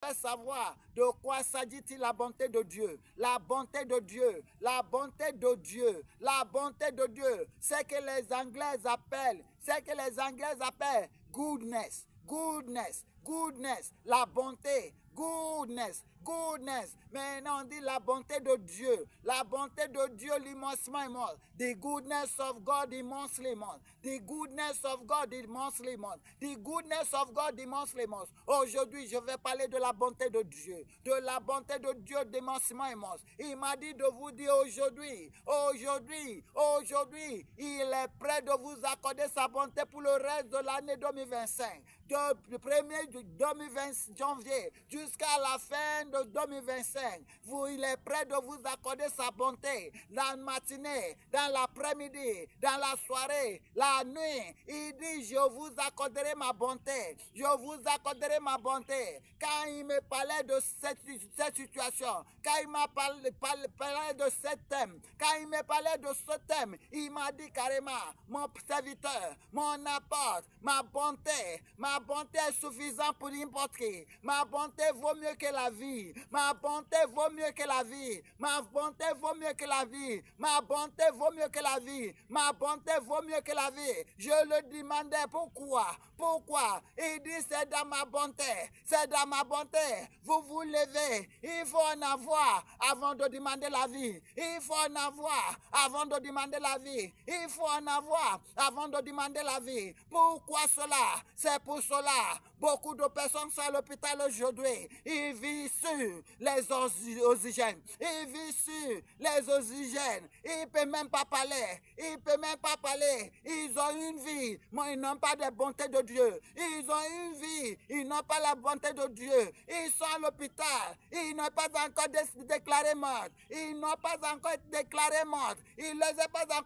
j'aimerais savoir de quoi s'agit-il la bonté de Dieu. La bonté de Dieu, la bonté de Dieu, la bonté de Dieu. C'est que les Anglais appellent, goodness, goodness, goodness, la bonté, goodness, goodness. Maintenant on dit la bonté de Dieu. La bonté de Dieu l'immensement immense. The goodness of God immensely immense. The goodness of God immensely immense. The goodness of God immensely immense. Aujourd'hui, je vais parler de la bonté de Dieu. De la bonté de Dieu d'immensement immense. Il m'a dit de vous dire aujourd'hui, il est prêt de vous accorder sa bonté pour le reste de l'année 2025. Du 1er 2020 janvier jusqu'à la fin de 2025, il est prêt de vous accorder sa bonté dans la matinée, dans l'après-midi, dans la soirée, la nuit. Il dit, je vous accorderai ma bonté, je vous accorderai ma bonté. Quand il me parlait de cette situation, quand il m'a parlé de ce thème, quand il me parlait de ce thème, il m'a dit carrément, mon serviteur, mon apôtre, ma bonté est suffisante pour n'importe qui. Ma bonté vaut mieux que la vie. Ma bonté vaut mieux que la vie. Ma bonté vaut mieux que la vie. Ma bonté vaut mieux que la vie. Ma bonté vaut mieux que la vie. Je le demandais pourquoi. Pourquoi? Il dit c'est dans ma bonté. C'est dans ma bonté. Vous vous levez. Il faut en avoir avant de demander la vie. Il faut en avoir avant de demander la vie. Il faut en avoir avant de demander la vie. Pourquoi cela? C'est pour cela. Beaucoup de personnes sont à l'hôpital aujourd'hui. Ils vivent sur les oxygènes. Ils vivent sur les oxygènes. Ils ne peuvent même pas parler. Ils ne peuvent même pas parler. Ils ont une vie, mais ils n'ont pas de bonté de Dieu. Ils ont une vie, ils n'ont pas la bonté de Dieu. Ils sont à l'hôpital. Ils n'ont pas encore déclaré mort. Ils n'ont pas encore déclaré mort. Ils ne les ont pas encore